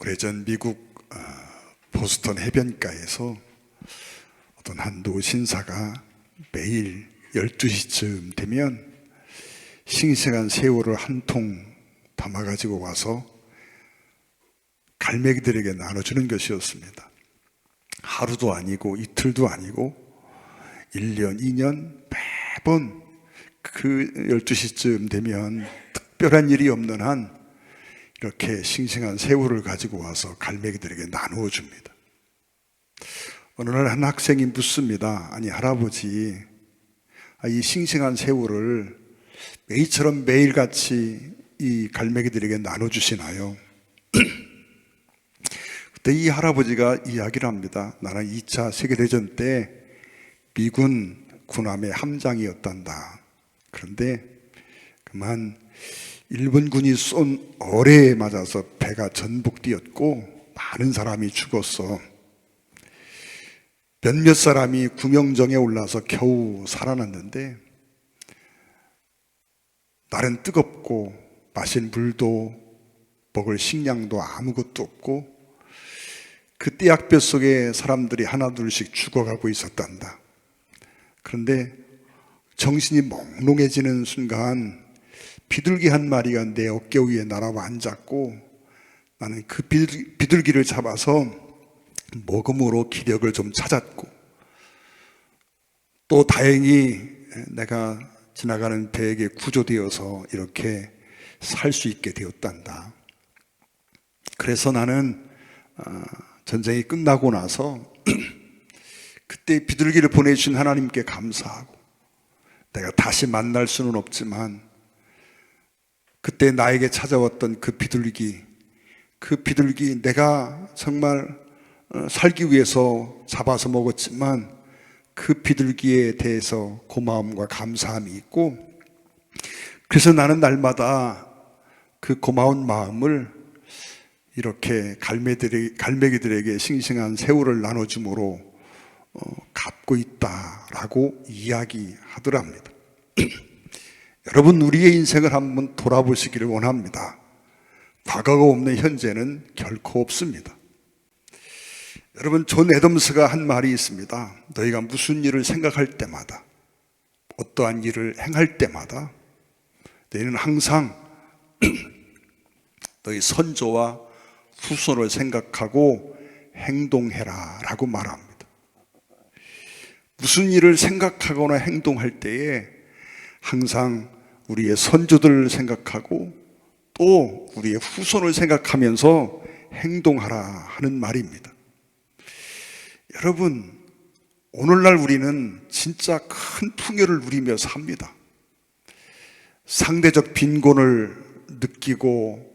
오래전 미국 보스턴 해변가에서 어떤 한 노신사가 매일 12시쯤 되면 싱싱한 새우를 한 통 담아가지고 와서 갈매기들에게 나눠주는 것이었습니다. 하루도 아니고 이틀도 아니고 1년, 2년 매번 그 12시쯤 되면 특별한 일이 없는 한 이렇게 싱싱한 새우를 가지고 와서 갈매기들에게 나누어 줍니다. 어느 날 한 학생이 묻습니다. 아니 할아버지, 이 싱싱한 새우를 매일처럼 매일같이 이 갈매기들에게 나눠주시나요? 그때 이 할아버지가 이야기를 합니다. 나는 2차 세계대전 때 미군 군함의 함장이었단다. 그런데 그만 일본군이 쏜 어뢰에 맞아서 배가 전복되었고 많은 사람이 죽었어. 몇몇 사람이 구명정에 올라서 겨우 살아났는데 날은 뜨겁고 마실 물도 먹을 식량도 아무것도 없고 그 떼약볕 속에 사람들이 하나둘씩 죽어가고 있었단다. 그런데 정신이 몽롱해지는 순간 비둘기 한 마리가 내 어깨 위에 날아와 앉았고 나는 그 비둘기를 잡아서 먹음으로 기력을 좀 찾았고 또 다행히 내가 지나가는 배에게 구조되어서 이렇게 살 수 있게 되었단다. 그래서 나는 전쟁이 끝나고 나서 그때 비둘기를 보내주신 하나님께 감사하고 내가 다시 만날 수는 없지만 그때 나에게 찾아왔던 그 비둘기 내가 정말 살기 위해서 잡아서 먹었지만 그 비둘기에 대해서 고마움과 감사함이 있고 그래서 나는 날마다 그 고마운 마음을 이렇게 갈매기들에게 싱싱한 새우를 나눠줌으로 갚고 있다라고 이야기하더랍니다. 여러분, 우리의 인생을 한번 돌아보시기를 원합니다. 과거가 없는 현재는 결코 없습니다. 여러분, 존 애덤스가 한 말이 있습니다. 너희가 무슨 일을 생각할 때마다, 어떠한 일을 행할 때마다 너희는 항상 너희 선조와 후손을 생각하고 행동해라 라고 말합니다. 무슨 일을 생각하거나 행동할 때에 항상 우리의 선조들을 생각하고 또 우리의 후손을 생각하면서 행동하라 하는 말입니다. 여러분, 오늘날 우리는 진짜 큰 풍요를 누리며 삽니다. 상대적 빈곤을 느끼고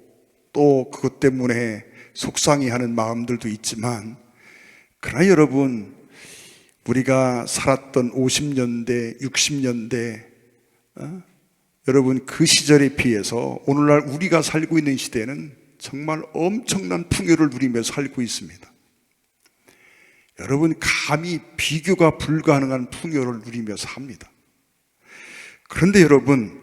또 그것 때문에 속상해하는 마음들도 있지만 그러나 여러분, 우리가 살았던 50년대, 60년대 여러분 그 시절에 비해서 오늘날 우리가 살고 있는 시대는 정말 엄청난 풍요를 누리며 살고 있습니다. 여러분, 감히 비교가 불가능한 풍요를 누리며 삽니다. 그런데 여러분,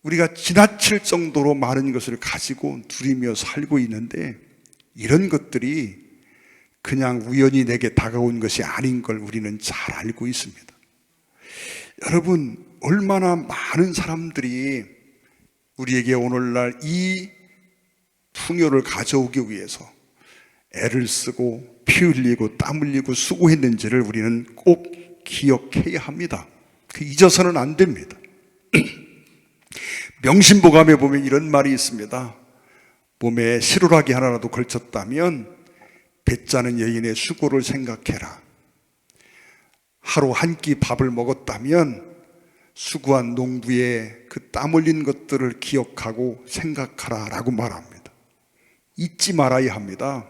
우리가 지나칠 정도로 많은 것을 가지고 누리며 살고 있는데 이런 것들이 그냥 우연히 내게 다가온 것이 아닌 걸 우리는 잘 알고 있습니다. 여러분, 얼마나 많은 사람들이 우리에게 오늘날 이 풍요를 가져오기 위해서 애를 쓰고 피 흘리고 땀 흘리고 수고했는지를 우리는 꼭 기억해야 합니다. 잊어서는 안 됩니다. 명심보감에 보면 이런 말이 있습니다. 몸에 실오라기 하나라도 걸쳤다면 배짜는 여인의 수고를 생각해라. 하루 한 끼 밥을 먹었다면 수고한 농부의 그 땀 흘린 것들을 기억하고 생각하라 라고 말합니다. 잊지 말아야 합니다.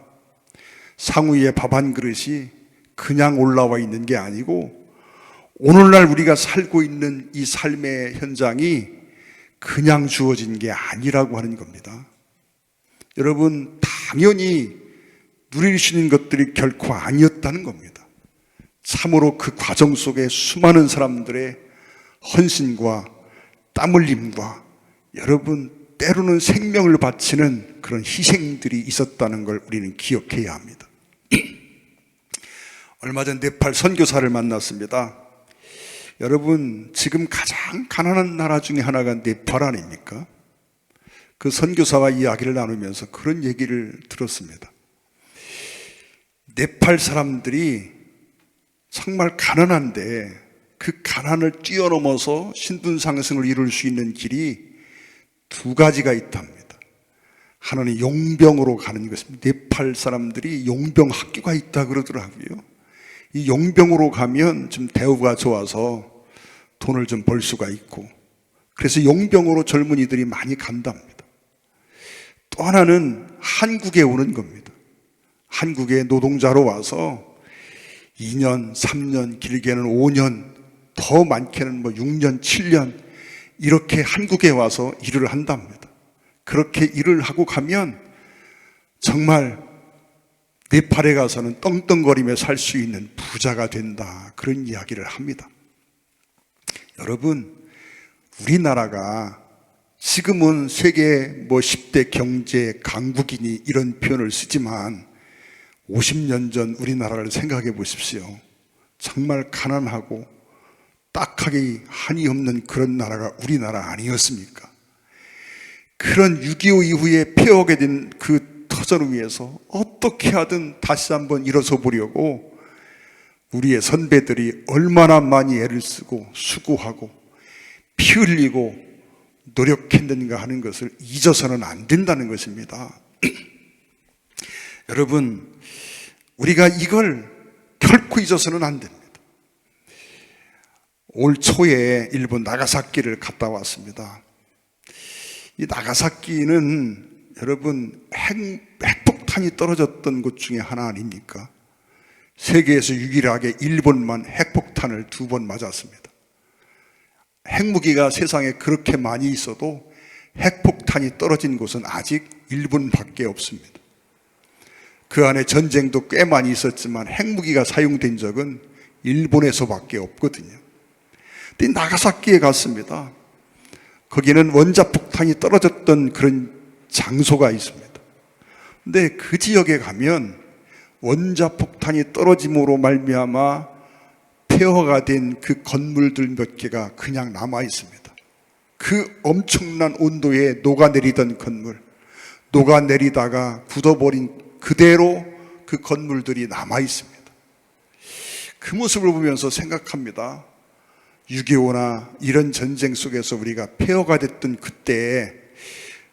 상위에 밥 한 그릇이 그냥 올라와 있는 게 아니고 오늘날 우리가 살고 있는 이 삶의 현장이 그냥 주어진 게 아니라고 하는 겁니다. 여러분, 당연히 누릴 수 있는 것들이 결코 아니었다는 겁니다. 참으로 그 과정 속에 수많은 사람들의 헌신과 땀 흘림과 여러분 때로는 생명을 바치는 그런 희생들이 있었다는 걸 우리는 기억해야 합니다. 얼마 전 네팔 선교사를 만났습니다. 여러분, 지금 가장 가난한 나라 중에 하나가 네팔 아닙니까? 그 선교사와 이야기를 나누면서 그런 얘기를 들었습니다. 네팔 사람들이 정말 가난한데 그 가난을 뛰어넘어서 신분상승을 이룰 수 있는 길이 두 가지가 있답니다. 하나는 용병으로 가는 것입니다. 네팔 사람들이 용병 학교가 있다 그러더라고요. 이 용병으로 가면 좀 대우가 좋아서 돈을 좀 벌 수가 있고, 그래서 용병으로 젊은이들이 많이 간답니다. 또 하나는 한국에 오는 겁니다. 한국에 노동자로 와서 2년, 3년, 길게는 5년, 더 많게는 6년, 7년 이렇게 한국에 와서 일을 한답니다. 그렇게 일을 하고 가면 정말 네팔에 가서는 떵떵거리며 살 수 있는 부자가 된다, 그런 이야기를 합니다. 여러분, 우리나라가 지금은 세계 10대 경제 강국이니 이런 표현을 쓰지만 50년 전 우리나라를 생각해 보십시오. 정말 가난하고 딱하게 한이 없는 그런 나라가 우리나라 아니었습니까? 그런 6.25 이후에 폐허하게 된 그 터전을 위해서 어떻게 하든 다시 한번 일어서 보려고 우리의 선배들이 얼마나 많이 애를 쓰고 수고하고 피 흘리고 노력했는가 하는 것을 잊어서는 안 된다는 것입니다. 여러분, 우리가 이걸 결코 잊어서는 안 됩니다. 올 초에 일본 나가사키를 갔다 왔습니다. 이 나가사키는 여러분 핵폭탄이 떨어졌던 곳 중에 하나 아닙니까? 세계에서 유일하게 일본만 핵폭탄을 2번 맞았습니다. 핵무기가 세상에 그렇게 많이 있어도 핵폭탄이 떨어진 곳은 아직 일본밖에 없습니다. 그 안에 전쟁도 꽤 많이 있었지만 핵무기가 사용된 적은 일본에서밖에 없거든요. 근데 나가사키에 갔습니다. 거기는 원자폭탄이 떨어졌던 그런 장소가 있습니다. 근데 그 지역에 가면 원자폭탄이 떨어짐으로 말미암아 폐허가 된 그 건물들 몇 개가 그냥 남아 있습니다. 그 엄청난 온도에 녹아내리던 건물, 녹아내리다가 굳어버린 그대로 그 건물들이 남아 있습니다. 그 모습을 보면서 생각합니다. 6.25나 이런 전쟁 속에서 우리가 폐허가 됐던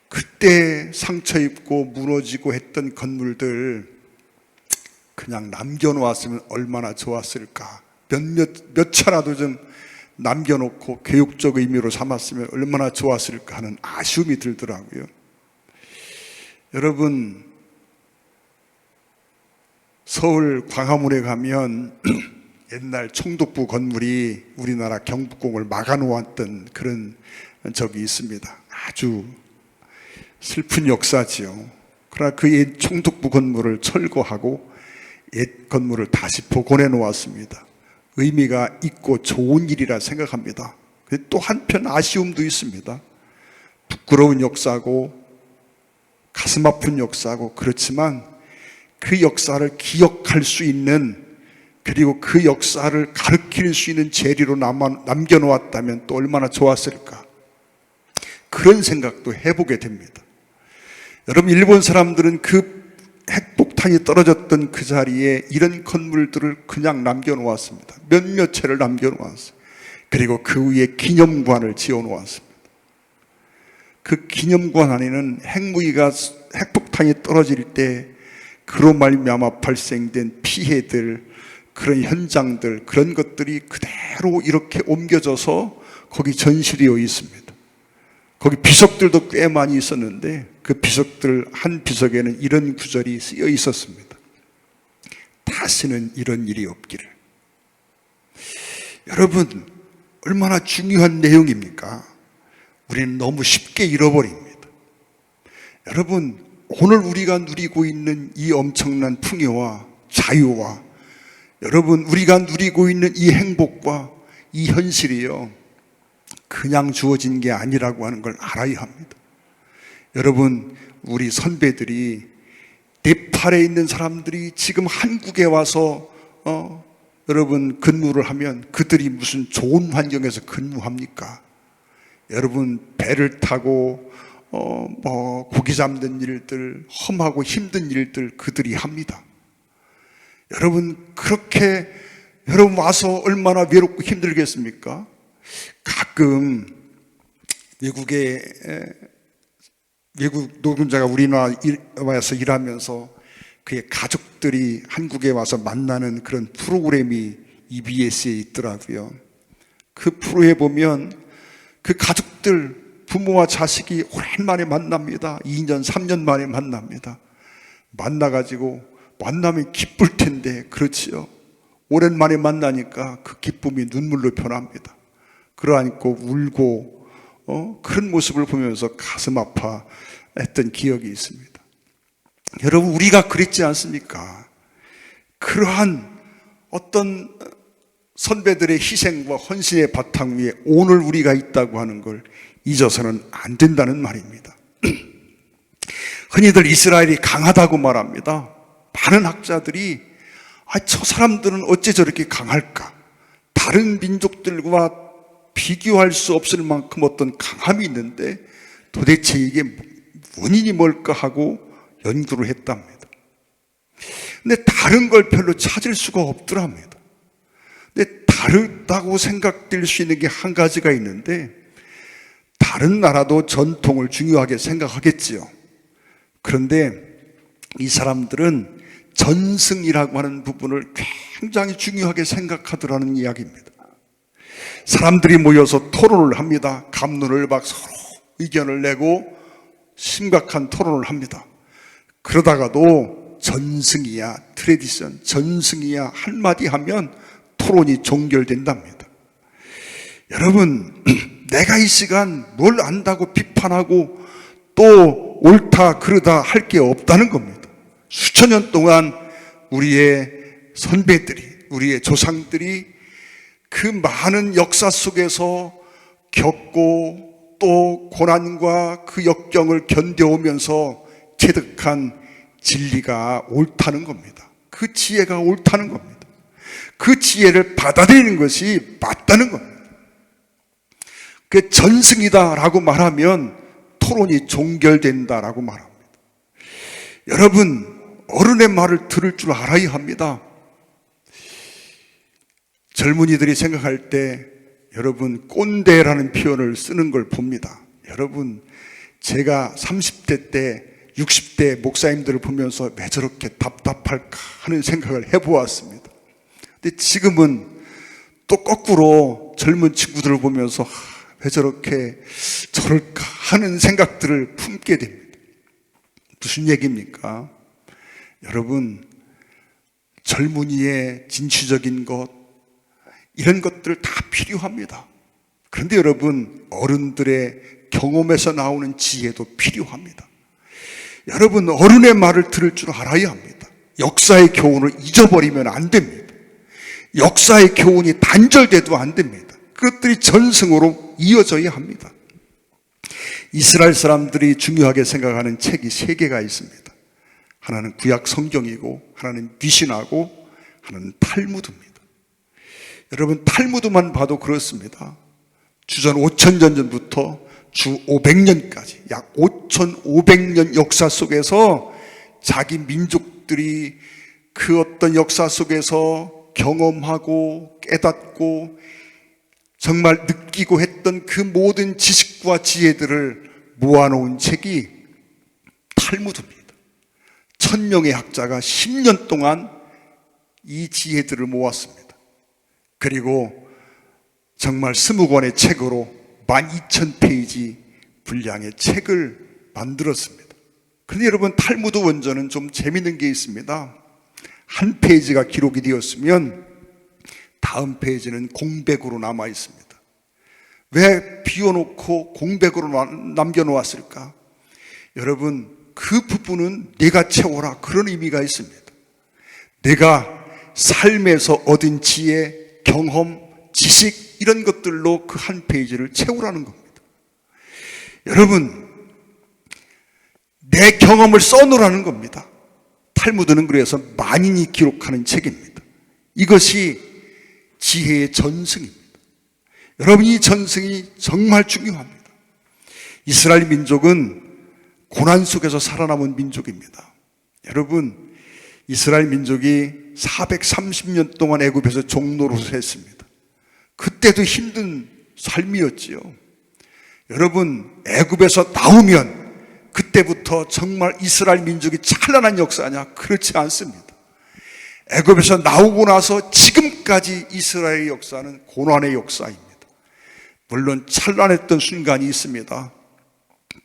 그때 상처 입고 무너지고 했던 건물들 그냥 남겨놓았으면 얼마나 좋았을까. 몇 차라도 좀 남겨놓고 교육적 의미로 삼았으면 얼마나 좋았을까 하는 아쉬움이 들더라고요. 여러분, 서울 광화문에 가면 옛날 총독부 건물이 우리나라 경복궁을 막아놓았던 그런 적이 있습니다. 아주 슬픈 역사지요. 그러나 그 옛 총독부 건물을 철거하고 옛 건물을 다시 복원해 놓았습니다. 의미가 있고 좋은 일이라 생각합니다. 또 한편 아쉬움도 있습니다. 부끄러운 역사고 가슴 아픈 역사고 그렇지만 그 역사를 기억할 수 있는, 그리고 그 역사를 가르칠 수 있는 재리로 남겨놓았다면 또 얼마나 좋았을까, 그런 생각도 해보게 됩니다. 여러분, 일본 사람들은 그 핵폭탄이 떨어졌던 그 자리에 이런 건물들을 그냥 남겨놓았습니다. 몇몇 채를 남겨놓았어요. 그리고 그 위에 기념관을 지어놓았습니다. 그 기념관 안에는 핵폭탄이 떨어질 때 그로 말미암아 발생된 피해들, 그런 현장들, 그런 것들이 그대로 이렇게 옮겨져서 거기 전시되어 있습니다. 거기 비석들도 꽤 많이 있었는데 그 비석들 한 비석에는 이런 구절이 쓰여 있었습니다. 다시는 이런 일이 없기를. 여러분, 얼마나 중요한 내용입니까? 우리는 너무 쉽게 잃어버립니다. 여러분, 오늘 우리가 누리고 있는 이 엄청난 풍요와 자유와 여러분, 우리가 누리고 있는 이 행복과 이 현실이요, 그냥 주어진 게 아니라고 하는 걸 알아야 합니다. 여러분, 우리 선배들이 네팔에 있는 사람들이 지금 한국에 와서 여러분 근무를 하면 그들이 무슨 좋은 환경에서 근무합니까? 여러분, 배를 타고 고기 잡는 일들, 험하고 힘든 일들 그들이 합니다. 여러분, 그렇게 여러분 와서 얼마나 외롭고 힘들겠습니까? 가끔 외국 노동자가 우리나라에 와서 일하면서 그의 가족들이 한국에 와서 만나는 그런 프로그램이 EBS에 있더라고요. 그 프로에 보면 그 가족들, 부모와 자식이 오랜만에 만납니다. 2년, 3년 만에 만납니다. 만나가지고 만나면 기쁠 텐데 그렇지요. 오랜만에 만나니까 그 기쁨이 눈물로 변합니다. 그러니까 울고 그런 모습을 보면서 가슴 아파 했던 기억이 있습니다. 여러분, 우리가 그랬지 않습니까? 그러한 어떤 선배들의 희생과 헌신의 바탕 위에 오늘 우리가 있다고 하는 걸 잊어서는 안 된다는 말입니다. 흔히들 이스라엘이 강하다고 말합니다. 많은 학자들이 저 사람들은 어째 저렇게 강할까? 다른 민족들과 비교할 수 없을 만큼 어떤 강함이 있는데 도대체 이게 원인이 뭘까 하고 연구를 했답니다. 근데 다른 걸 별로 찾을 수가 없더랍니다. 근데 다르다고 생각될 수 있는 게 한 가지가 있는데, 다른 나라도 전통을 중요하게 생각하겠지요. 그런데 이 사람들은 전승이라고 하는 부분을 굉장히 중요하게 생각하더라는 이야기입니다. 사람들이 모여서 토론을 합니다. 갑론을 막 서로 의견을 내고 심각한 토론을 합니다. 그러다가도 전승이야, 트레디션, 전승이야 한마디 하면 토론이 종결된답니다. 여러분, 내가 이 시간 뭘 안다고 비판하고 또 옳다 그르다 할 게 없다는 겁니다. 수천 년 동안 우리의 선배들이, 우리의 조상들이 그 많은 역사 속에서 겪고 또 고난과 그 역경을 견뎌오면서 체득한 진리가 옳다는 겁니다. 그 지혜가 옳다는 겁니다. 그 지혜를 받아들이는 것이 맞다는 겁니다. 그 전승이다라고 말하면 토론이 종결된다라고 말합니다. 여러분, 어른의 말을 들을 줄 알아야 합니다. 젊은이들이 생각할 때 여러분 꼰대라는 표현을 쓰는 걸 봅니다. 여러분, 제가 30대 때 60대 목사님들을 보면서 왜 저렇게 답답할까 하는 생각을 해보았습니다. 근데 지금은 또 거꾸로 젊은 친구들을 보면서 왜 저렇게 저럴까 하는 생각들을 품게 됩니다. 무슨 얘기입니까? 여러분, 젊은이의 진취적인 것, 이런 것들 다 필요합니다. 그런데 여러분, 어른들의 경험에서 나오는 지혜도 필요합니다. 여러분, 어른의 말을 들을 줄 알아야 합니다. 역사의 교훈을 잊어버리면 안 됩니다. 역사의 교훈이 단절돼도 안 됩니다. 그것들이 전승으로 이어져야 합니다. 이스라엘 사람들이 중요하게 생각하는 책이 3개가 있습니다. 하나는 구약 성경이고, 하나는 미신하고, 하나는 탈무드입니다. 여러분, 탈무드만 봐도 그렇습니다. 주전 5,000년 전부터 주 500년까지 약 5,500년 역사 속에서 자기 민족들이 그 어떤 역사 속에서 경험하고 깨닫고 정말 느끼고 했던 그 모든 지식과 지혜들을 모아놓은 책이 탈무드입니다. 1000명의 학자가 10년 동안 이 지혜들을 모았습니다. 그리고 정말 20권의 책으로 12,000페이지 분량의 책을 만들었습니다. 그런데 여러분, 탈무드 원전은 좀 재밌는 게 있습니다. 한 페이지가 기록이 되었으면 다음 페이지는 공백으로 남아 있습니다. 왜 비워놓고 공백으로 남겨놓았을까? 여러분, 그 부분은 내가 채워라, 그런 의미가 있습니다. 내가 삶에서 얻은 지혜, 경험, 지식, 이런 것들로 그 한 페이지를 채우라는 겁니다. 여러분, 내 경험을 써놓으라는 겁니다. 탈무드는 그래서 만인이 기록하는 책입니다. 이것이 지혜의 전승입니다. 여러분, 이 전승이 정말 중요합니다. 이스라엘 민족은 고난 속에서 살아남은 민족입니다. 여러분, 이스라엘 민족이 430년 동안 애굽에서 종노릇을 했습니다. 그때도 힘든 삶이었지요. 여러분, 애굽에서 나오면 그때부터 정말 이스라엘 민족이 찬란한 역사냐? 그렇지 않습니다. 애굽에서 나오고 나서 지금까지 이스라엘의 역사는 고난의 역사입니다. 물론 찬란했던 순간이 있습니다.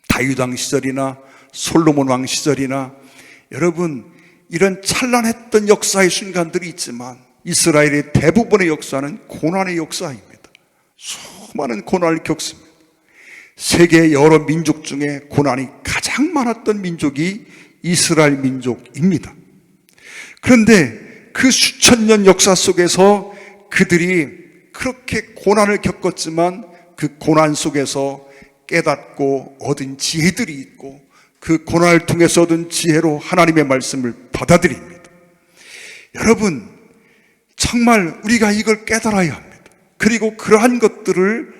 다윗 왕 시절이나 솔로몬 왕 시절이나 여러분, 이런 찬란했던 역사의 순간들이 있지만 이스라엘의 대부분의 역사는 고난의 역사입니다. 수많은 고난을 겪습니다. 세계 여러 민족 중에 고난이 가장 많았던 민족이 이스라엘 민족입니다. 그런데 그 수천 년 역사 속에서 그들이 그렇게 고난을 겪었지만 그 고난 속에서 깨닫고 얻은 지혜들이 있고 그 고난을 통해서 얻은 지혜로 하나님의 말씀을 받아들입니다. 여러분, 정말 우리가 이걸 깨달아야 합니다. 그리고 그러한 것들을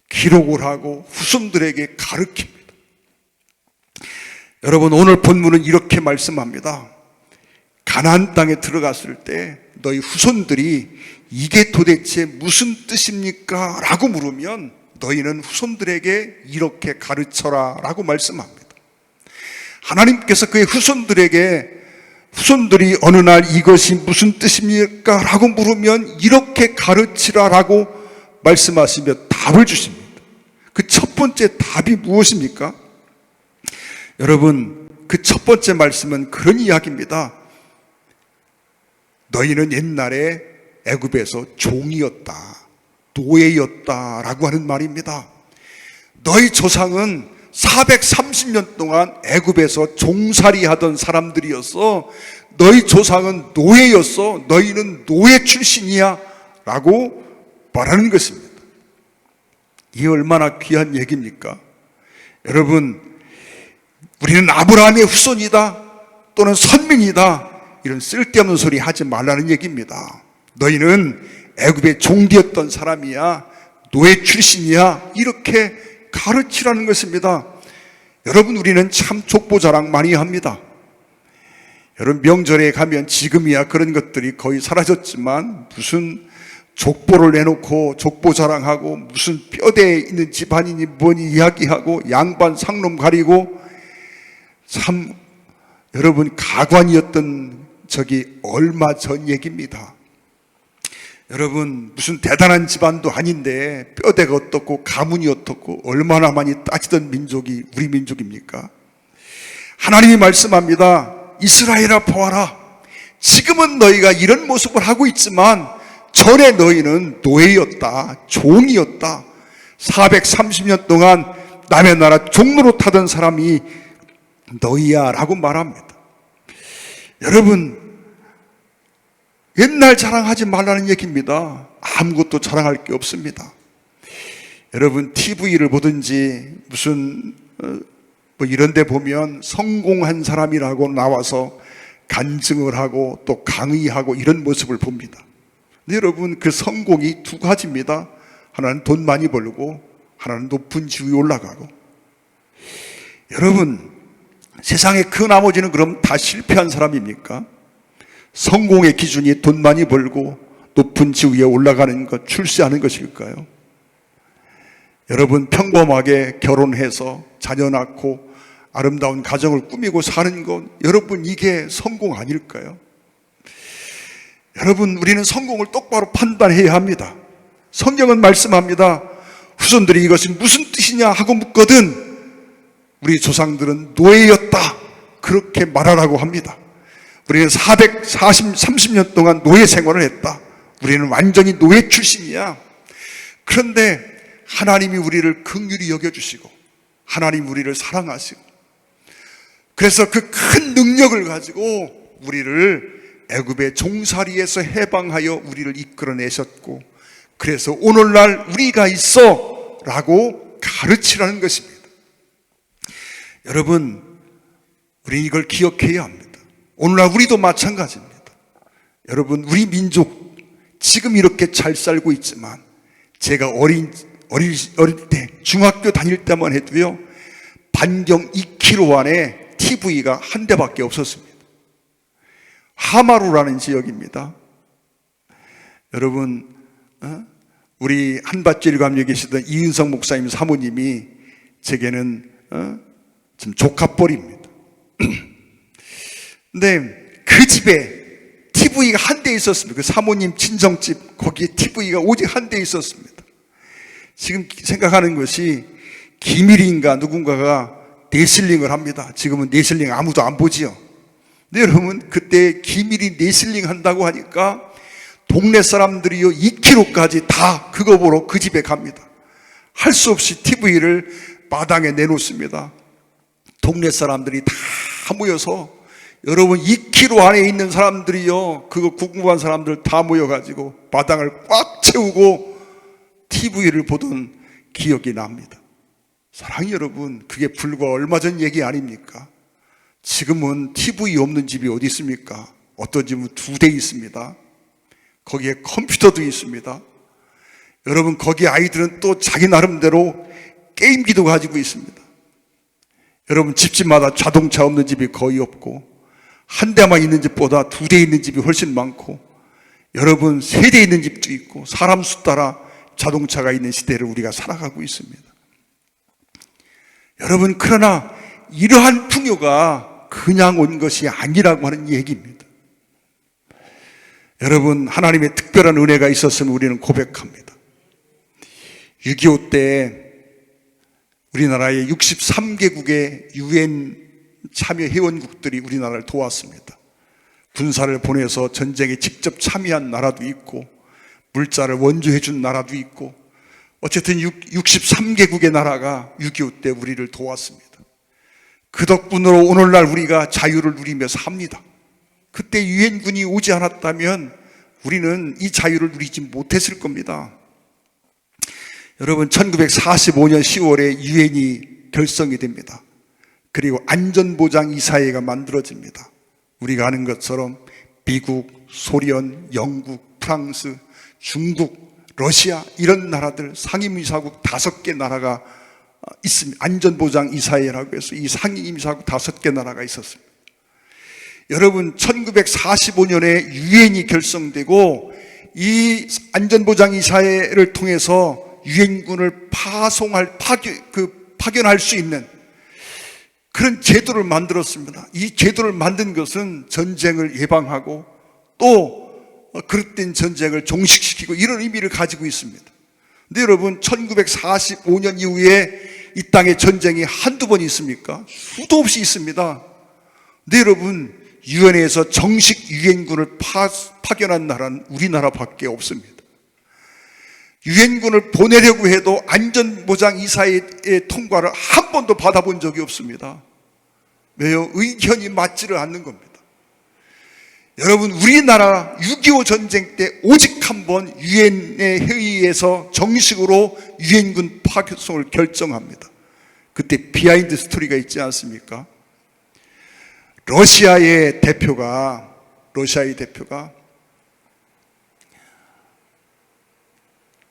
기록을 하고 후손들에게 가르칩니다. 여러분, 오늘 본문은 이렇게 말씀합니다. 가나안 땅에 들어갔을 때 너희 후손들이 이게 도대체 무슨 뜻입니까? 라고 물으면 너희는 후손들에게 이렇게 가르쳐라 라고 말씀합니다. 하나님께서 그의 후손들이 어느 날 이것이 무슨 뜻입니까? 라고 물으면 이렇게 가르치라 라고 말씀하시며 답을 주십니다. 그 첫 번째 답이 무엇입니까? 여러분, 그 첫 번째 말씀은 그런 이야기입니다. 너희는 옛날에 애굽에서 종이었다, 노예였다 라고 하는 말입니다. 너희 조상은 430년 동안 애굽에서 종살이 하던 사람들이었어. 너희 조상은 노예였어. 너희는 노예 출신이야 라고 말하는 것입니다. 이게 얼마나 귀한 얘기입니까? 여러분, 우리는 아브라함의 후손이다 또는 선민이다 이런 쓸데없는 소리 하지 말라는 얘기입니다. 너희는 애굽의 종되었던 사람이야, 노예 출신이야 이렇게 가르치라는 것입니다. 여러분, 우리는 참 족보 자랑 많이 합니다. 여러분, 명절에 가면 지금이야 그런 것들이 거의 사라졌지만 무슨 족보를 내놓고 족보 자랑하고 무슨 뼈대에 있는 집안이니 뭐니 이야기하고 양반 상놈 가리고 참 여러분 가관이었던 적이 얼마 전 얘기입니다. 여러분, 무슨 대단한 집안도 아닌데 뼈대가 어떻고 가문이 어떻고 얼마나 많이 따지던 민족이 우리 민족입니까? 하나님이 말씀합니다. 이스라엘아 보아라. 지금은 너희가 이런 모습을 하고 있지만 전에 너희는 노예였다, 종이었다. 430년 동안 남의 나라 종노릇하던 사람이 너희야 라고 말합니다. 여러분, 옛날 자랑하지 말라는 얘기입니다. 아무것도 자랑할 게 없습니다. 여러분, TV를 보든지 무슨 뭐 이런 데 보면 성공한 사람이라고 나와서 간증을 하고 또 강의하고 이런 모습을 봅니다. 근데 여러분, 그 성공이 두 가지입니다. 하나는 돈 많이 벌고 하나는 높은 지위에 올라가고. 여러분, 세상에 그 나머지는 그럼 다 실패한 사람입니까? 성공의 기준이 돈 많이 벌고 높은 지위에 올라가는 것, 출세하는 것일까요? 여러분, 평범하게 결혼해서 자녀 낳고 아름다운 가정을 꾸미고 사는 것, 여러분 이게 성공 아닐까요? 여러분, 우리는 성공을 똑바로 판단해야 합니다. 성경은 말씀합니다. 후손들이 이것이 무슨 뜻이냐 하고 묻거든 우리 조상들은 노예였다 그렇게 말하라고 합니다. 우리는 430년 동안 노예 생활을 했다. 우리는 완전히 노예 출신이야. 그런데 하나님이 우리를 긍휼히 여겨주시고 하나님 우리를 사랑하시고 그래서 그 큰 능력을 가지고 우리를 애굽의 종살이에서 해방하여 우리를 이끌어내셨고 그래서 오늘날 우리가 있어 라고 가르치라는 것입니다. 여러분, 우리 이걸 기억해야 합니다. 오늘날 우리도 마찬가지입니다. 여러분, 우리 민족 지금 이렇게 잘 살고 있지만 제가 어릴 때, 중학교 다닐 때만 해도요, 반경 2km 안에 TV가 한 대밖에 없었습니다. 하마루라는 지역입니다. 여러분, 우리 한밭질감에 계시던 이은성 목사님 사모님이 제게는 지금 조카뻘입니다. 근데 그 집에 TV가 한 대 있었습니다. 그 사모님 친정집, 거기에 TV가 오직 한 대 있었습니다. 지금 생각하는 것이 기밀인가 누군가가 네슬링을 합니다. 지금은 네슬링 아무도 안 보지요. 근데 여러분, 그때 기밀이 네슬링 한다고 하니까 동네 사람들이요 2km까지 다 그거 보러 그 집에 갑니다. 할 수 없이 TV를 마당에 내놓습니다. 동네 사람들이 다 모여서, 여러분 2km 안에 있는 사람들이요, 그거 궁금한 사람들 다 모여가지고 마당을 꽉 채우고 TV를 보던 기억이 납니다. 사랑하는 여러분, 그게 불과 얼마 전 얘기 아닙니까? 지금은 TV 없는 집이 어디 있습니까? 어떤 집은 2대 있습니다. 거기에 컴퓨터도 있습니다. 여러분, 거기 아이들은 또 자기 나름대로 게임기도 가지고 있습니다. 여러분, 집집마다 자동차 없는 집이 거의 없고, 한 대만 있는 집보다 2대 있는 집이 훨씬 많고, 여러분 3대 있는 집도 있고, 사람 수 따라 자동차가 있는 시대를 우리가 살아가고 있습니다. 여러분, 그러나 이러한 풍요가 그냥 온 것이 아니라고 하는 얘기입니다. 여러분, 하나님의 특별한 은혜가 있었으면 우리는 고백합니다. 6.25 때 우리나라의 63개국의 UN 참여 회원국들이 우리나라를 도왔습니다. 군사를 보내서 전쟁에 직접 참여한 나라도 있고, 물자를 원조해 준 나라도 있고, 어쨌든 63개국의 나라가 6.25 때 우리를 도왔습니다. 그 덕분으로 오늘날 우리가 자유를 누리며 삽니다. 그때 유엔군이 오지 않았다면 우리는 이 자유를 누리지 못했을 겁니다. 여러분, 1945년 10월에 유엔이 결성이 됩니다. 그리고 안전보장 이사회가 만들어집니다. 우리가 아는 것처럼 미국, 소련, 영국, 프랑스, 중국, 러시아, 이런 나라들 상임이사국 5개 나라가 있습니다. 안전보장 이사회라고 해서 이 상임이사국 5개 나라가 있었습니다. 여러분, 1945년에 유엔이 결성되고 이 안전보장 이사회를 통해서 유엔군을 파견할 수 있는 그런 제도를 만들었습니다. 이 제도를 만든 것은 전쟁을 예방하고 또 그릇된 전쟁을 종식시키고 이런 의미를 가지고 있습니다. 근데 여러분, 1945년 이후에 이 땅에 전쟁이 한두 번 있습니까? 수도 없이 있습니다. 근데 여러분, 유엔에서 정식 유엔군을 파견한 나라는 우리나라밖에 없습니다. 유엔군을 보내려고 해도 안전보장이사회의 통과를 한 번도 받아본 적이 없습니다. 왜요? 의견이 맞지를 않는 겁니다. 여러분, 우리나라 6.25 전쟁 때 오직 한 번 유엔의 회의에서 정식으로 유엔군 파견송을 결정합니다. 그때 비하인드 스토리가 있지 않습니까? 러시아의 대표가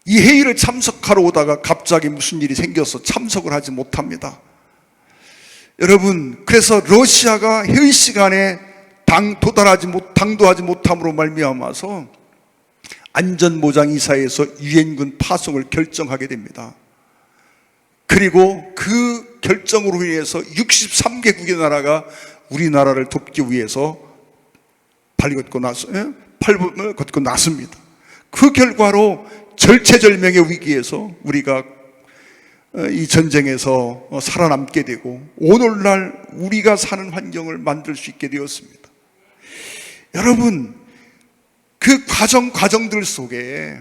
이 회의를 참석하러 오다가 갑자기 무슨 일이 생겨서 참석을 하지 못합니다. 여러분, 그래서 러시아가 회의 시간에 당도하지 못함으로 말미암아서 안전보장이사회에서 유엔군 파송을 결정하게 됩니다. 그리고 그 결정으로 인해서 63개국의 나라가 우리나라를 돕기 위해서 팔을 걷고 났습니다. 그 결과로 절체절명의 위기에서 우리가 이 전쟁에서 살아남게 되고 오늘날 우리가 사는 환경을 만들 수 있게 되었습니다. 여러분, 그 과정들 속에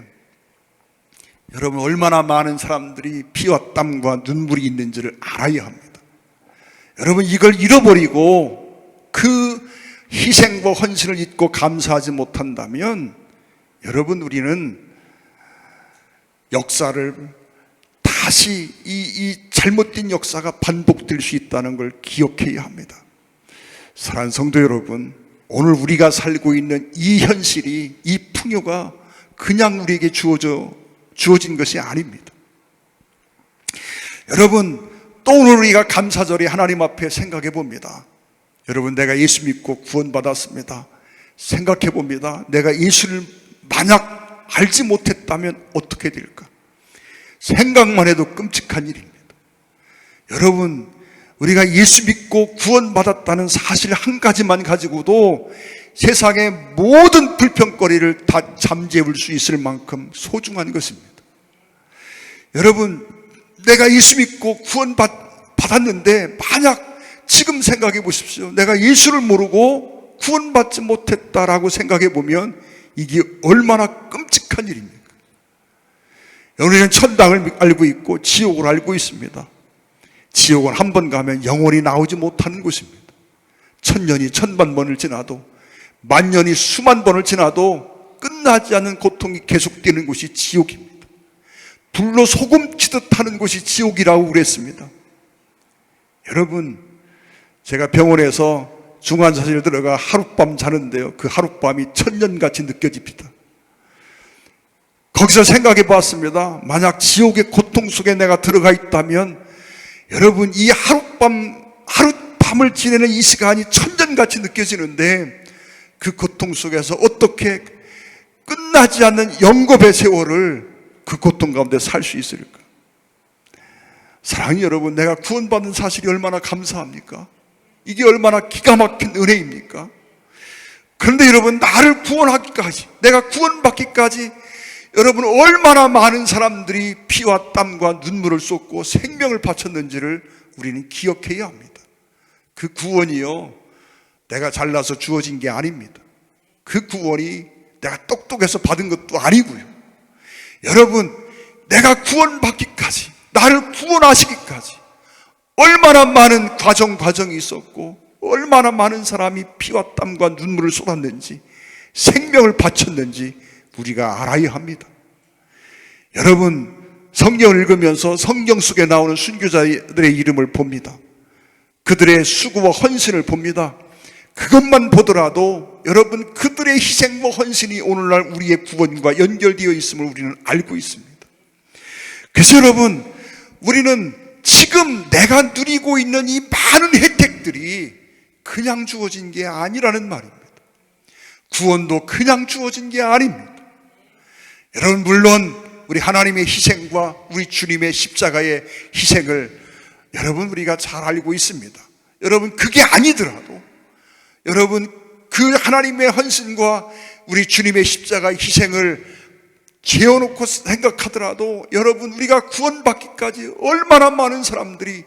여러분, 얼마나 많은 사람들이 피와 땀과 눈물이 있는지를 알아야 합니다. 여러분, 이걸 잃어버리고 그 희생과 헌신을 잊고 감사하지 못한다면 여러분, 우리는 역사를 다시 이 잘못된 역사가 반복될 수 있다는 걸 기억해야 합니다. 사랑하는 성도 여러분, 오늘 우리가 살고 있는 이 현실이, 이 풍요가 그냥 우리에게 주어진 것이 아닙니다. 여러분, 또 오늘 우리가 감사절에 하나님 앞에 생각해 봅니다. 여러분, 내가 예수 믿고 구원받았습니다. 생각해 봅니다. 내가 예수를 만약 알지 못했다면 어떻게 될까? 생각만 해도 끔찍한 일입니다. 여러분, 우리가 예수 믿고 구원받았다는 사실 한 가지만 가지고도 세상의 모든 불평거리를 다 잠재울 수 있을 만큼 소중한 것입니다. 여러분, 내가 예수 믿고 구원받았는데 만약 지금 생각해 보십시오. 내가 예수를 모르고 구원받지 못했다라고 생각해 보면 이게 얼마나 끔찍한 일입니까? 우리는 천당을 알고 있고 지옥을 알고 있습니다. 지옥은 한 번 가면 영원히 나오지 못하는 곳입니다. 천년이 천만 번을 지나도, 만년이 수만 번을 지나도 끝나지 않는 고통이 계속되는 곳이 지옥입니다. 불로 소금 치듯 하는 곳이 지옥이라고 그랬습니다. 여러분, 제가 병원에서 중환자실에 들어가 하룻밤 자는데요, 그 하룻밤이 천년같이 느껴집니다. 거기서 생각해 봤습니다. 만약 지옥의 고통 속에 내가 들어가 있다면 여러분, 이 하룻밤을 지내는 이 시간이 천년같이 느껴지는데 그 고통 속에서 어떻게 끝나지 않는 영겁의 세월을 그 고통 가운데 살 수 있을까? 사랑하는 여러분, 내가 구원받은 사실이 얼마나 감사합니까? 이게 얼마나 기가 막힌 은혜입니까? 그런데 여러분, 나를 구원하기까지, 내가 구원받기까지 여러분, 얼마나 많은 사람들이 피와 땀과 눈물을 쏟고 생명을 바쳤는지를 우리는 기억해야 합니다. 그 구원이요, 내가 잘나서 주어진 게 아닙니다. 그 구원이 내가 똑똑해서 받은 것도 아니고요. 여러분, 내가 구원받기까지, 나를 구원하시기까지 얼마나 많은 과정이 있었고 얼마나 많은 사람이 피와 땀과 눈물을 쏟았는지, 생명을 바쳤는지 우리가 알아야 합니다. 여러분, 성경을 읽으면서 성경 속에 나오는 순교자들의 이름을 봅니다. 그들의 수고와 헌신을 봅니다. 그것만 보더라도 여러분, 그들의 희생과 헌신이 오늘날 우리의 구원과 연결되어 있음을 우리는 알고 있습니다. 그래서 여러분, 우리는 지금 내가 누리고 있는 이 많은 혜택들이 그냥 주어진 게 아니라는 말입니다. 구원도 그냥 주어진 게 아닙니다. 여러분, 물론 우리 하나님의 희생과 우리 주님의 십자가의 희생을 여러분 우리가 잘 알고 있습니다. 여러분, 그게 아니더라도 여러분, 그 하나님의 헌신과 우리 주님의 십자가의 희생을 재어놓고 생각하더라도 여러분, 우리가 구원받기까지 얼마나 많은 사람들이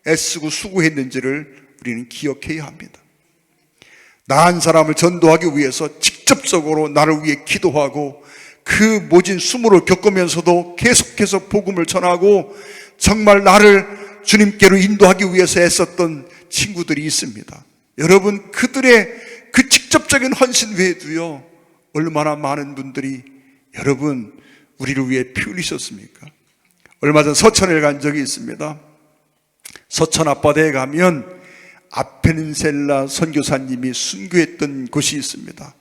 애쓰고 수고했는지를 우리는 기억해야 합니다. 나 한 사람을 전도하기 위해서 직접적으로 나를 위해 기도하고 그 모진 수모를 겪으면서도 계속해서 복음을 전하고 정말 나를 주님께로 인도하기 위해서 애썼던 친구들이 있습니다. 여러분, 그들의 그 직접적인 헌신 외에도요, 얼마나 많은 분들이 여러분 우리를 위해 피 흘리셨습니까? 얼마 전 서천에 간 적이 있습니다. 서천 앞바다에 가면 아펜셀라 선교사님이 순교했던 곳이 있습니다.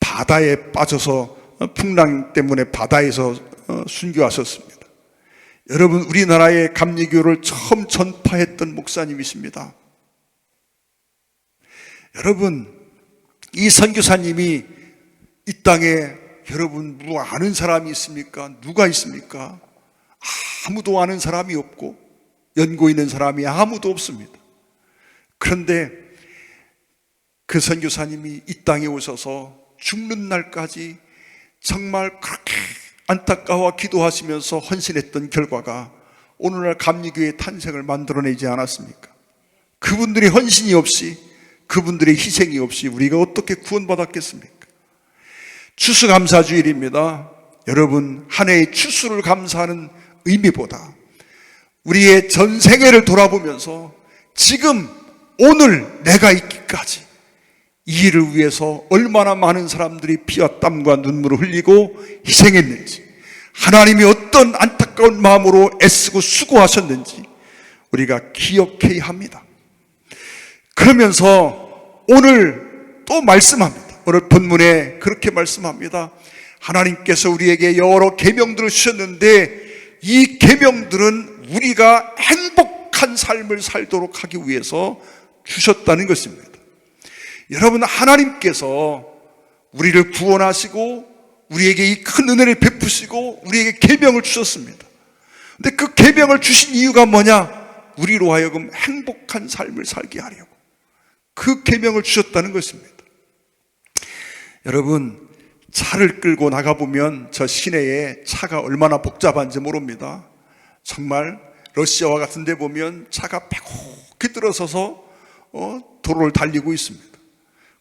바다에 빠져서 풍랑 때문에 바다에서 순교하셨습니다. 여러분, 우리나라의 감리교를 처음 전파했던 목사님이십니다. 여러분, 이 선교사님이 이 땅에 여러분 누구 아는 사람이 있습니까? 누가 있습니까? 아무도 아는 사람이 없고 연고 있는 사람이 아무도 없습니다. 그런데 그 선교사님이 이 땅에 오셔서 죽는 날까지 정말 그렇게 안타까워 기도하시면서 헌신했던 결과가 오늘날 감리교의 탄생을 만들어내지 않았습니까? 그분들의 헌신이 없이, 그분들의 희생이 없이 우리가 어떻게 구원받았겠습니까? 추수감사주일입니다. 여러분, 한 해의 추수를 감사하는 의미보다 우리의 전생애를 돌아보면서 지금 오늘 내가 있기까지 이 일을 위해서 얼마나 많은 사람들이 피와 땀과 눈물을 흘리고 희생했는지, 하나님이 어떤 안타까운 마음으로 애쓰고 수고하셨는지, 우리가 기억해야 합니다. 그러면서 오늘 또 말씀합니다. 오늘 본문에 그렇게 말씀합니다. 하나님께서 우리에게 여러 계명들을 주셨는데 이 계명들은 우리가 행복한 삶을 살도록 하기 위해서 주셨다는 것입니다. 여러분, 하나님께서 우리를 구원하시고 우리에게 이 큰 은혜를 베푸시고 우리에게 계명을 주셨습니다. 근데 그 계명을 주신 이유가 뭐냐? 우리로 하여금 행복한 삶을 살게 하려고 그 계명을 주셨다는 것입니다. 여러분, 차를 끌고 나가보면 저 시내에 차가 얼마나 복잡한지 모릅니다. 정말 러시아와 같은 데 보면 차가 빼곡히 들어서서 도로를 달리고 있습니다.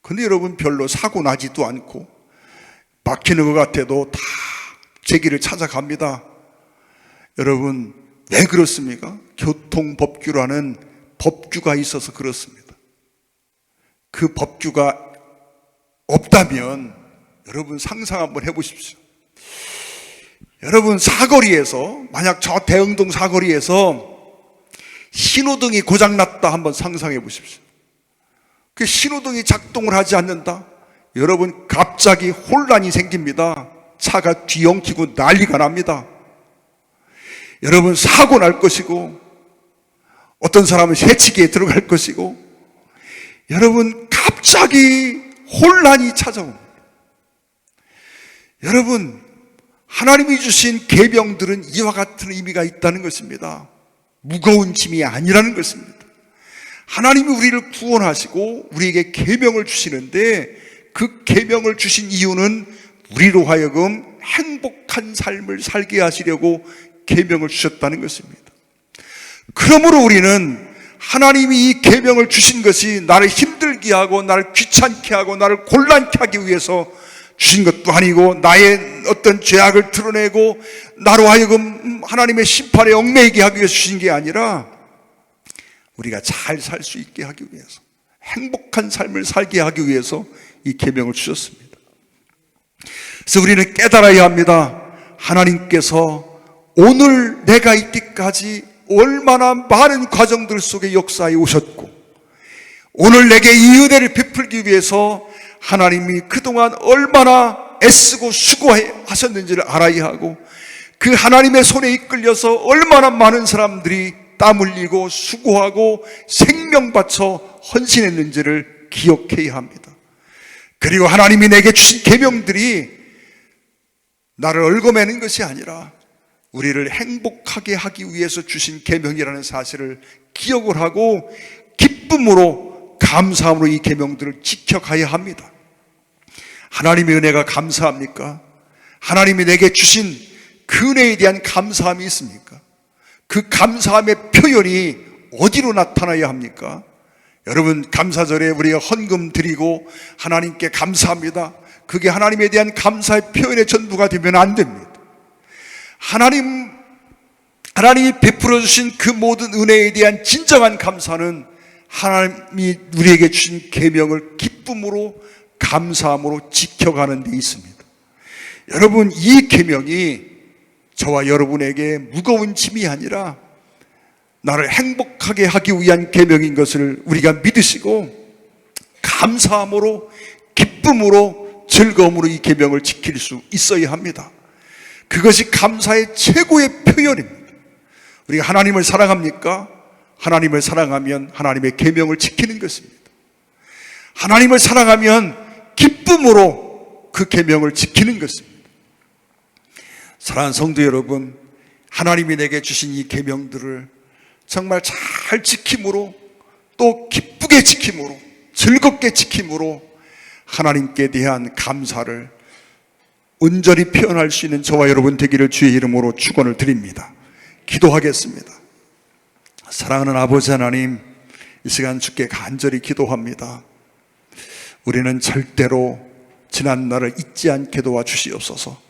근데 여러분, 별로 사고 나지도 않고 막히는 것 같아도 다 제 길을 찾아갑니다. 여러분, 왜 그렇습니까? 교통법규라는 법규가 있어서 그렇습니다. 그 법규가 없다면 여러분 상상 한번 해보십시오. 여러분, 사거리에서, 만약 저 대흥동 사거리에서 신호등이 고장났다 한번 상상해 보십시오. 그 신호등이 작동을 하지 않는다? 여러분, 갑자기 혼란이 생깁니다. 차가 뒤엉키고 난리가 납니다. 여러분, 사고 날 것이고 어떤 사람은 해치기에 들어갈 것이고 여러분, 갑자기 혼란이 찾아옵니다. 여러분, 하나님이 주신 계명들은 이와 같은 의미가 있다는 것입니다. 무거운 짐이 아니라는 것입니다. 하나님이 우리를 구원하시고 우리에게 계명을 주시는데 그 계명을 주신 이유는 우리로 하여금 행복한 삶을 살게 하시려고 계명을 주셨다는 것입니다. 그러므로 우리는 하나님이 이 계명을 주신 것이 나를 힘들게 하고 나를 귀찮게 하고 나를 곤란케 하기 위해서 주신 것도 아니고 나의 어떤 죄악을 드러내고 나로 하여금 하나님의 심판에 얽매이게 하기 위해서 주신 게 아니라 우리가 잘 살 수 있게 하기 위해서, 행복한 삶을 살게 하기 위해서 이 계명을 주셨습니다. 그래서 우리는 깨달아야 합니다. 하나님께서 오늘 내가 있기까지 얼마나 많은 과정들 속에 역사해 오셨고 오늘 내게 이 은혜를 베풀기 위해서 하나님이 그동안 얼마나 애쓰고 수고하셨는지를 알아야 하고 그 하나님의 손에 이끌려서 얼마나 많은 사람들이 땀 흘리고 수고하고 생명 바쳐 헌신했는지를 기억해야 합니다. 그리고 하나님이 내게 주신 계명들이 나를 얽어매는 것이 아니라 우리를 행복하게 하기 위해서 주신 계명이라는 사실을 기억을 하고 기쁨으로 감사함으로 이 계명들을 지켜가야 합니다. 하나님의 은혜가 감사합니까? 하나님이 내게 주신 그 은혜에 대한 감사함이 있습니까? 그 감사함의 표현이 어디로 나타나야 합니까? 여러분, 감사절에 우리가 헌금 드리고 하나님께 감사합니다. 그게 하나님에 대한 감사의 표현의 전부가 되면 안 됩니다. 하나님이 베풀어 주신 그 모든 은혜에 대한 진정한 감사는 하나님이 우리에게 주신 계명을 기쁨으로 감사함으로 지켜가는 데 있습니다. 여러분, 이 계명이 저와 여러분에게 무거운 짐이 아니라 나를 행복하게 하기 위한 계명인 것을 우리가 믿으시고 감사함으로 기쁨으로 즐거움으로 이 계명을 지킬 수 있어야 합니다. 그것이 감사의 최고의 표현입니다. 우리가 하나님을 사랑합니까? 하나님을 사랑하면 하나님의 계명을 지키는 것입니다. 하나님을 사랑하면 기쁨으로 그 계명을 지키는 것입니다. 사랑하는 성도 여러분, 하나님이 내게 주신 이 계명들을 정말 잘 지킴으로 또 기쁘게 지킴으로 즐겁게 지킴으로 하나님께 대한 감사를 온전히 표현할 수 있는 저와 여러분 되기를 주의 이름으로 축원을 드립니다. 기도하겠습니다. 사랑하는 아버지 하나님, 이 시간 주께 간절히 기도합니다. 우리는 절대로 지난 날을 잊지 않게 도와주시옵소서.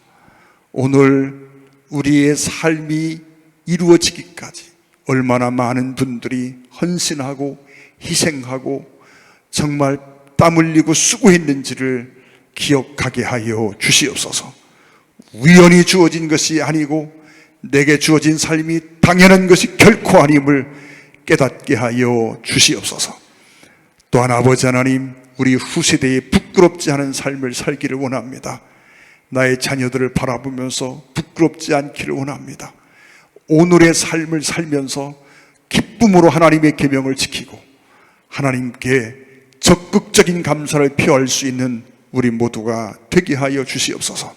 오늘 우리의 삶이 이루어지기까지 얼마나 많은 분들이 헌신하고 희생하고 정말 땀 흘리고 수고했는지를 기억하게 하여 주시옵소서. 우연히 주어진 것이 아니고 내게 주어진 삶이 당연한 것이 결코 아님을 깨닫게 하여 주시옵소서. 또한 아버지 하나님, 우리 후세대에 부끄럽지 않은 삶을 살기를 원합니다. 나의 자녀들을 바라보면서 부끄럽지 않기를 원합니다. 오늘의 삶을 살면서 기쁨으로 하나님의 계명을 지키고 하나님께 적극적인 감사를 표할 수 있는 우리 모두가 되게 하여 주시옵소서.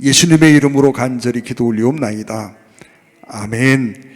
예수님의 이름으로 간절히 기도 올리옵나이다. 아멘.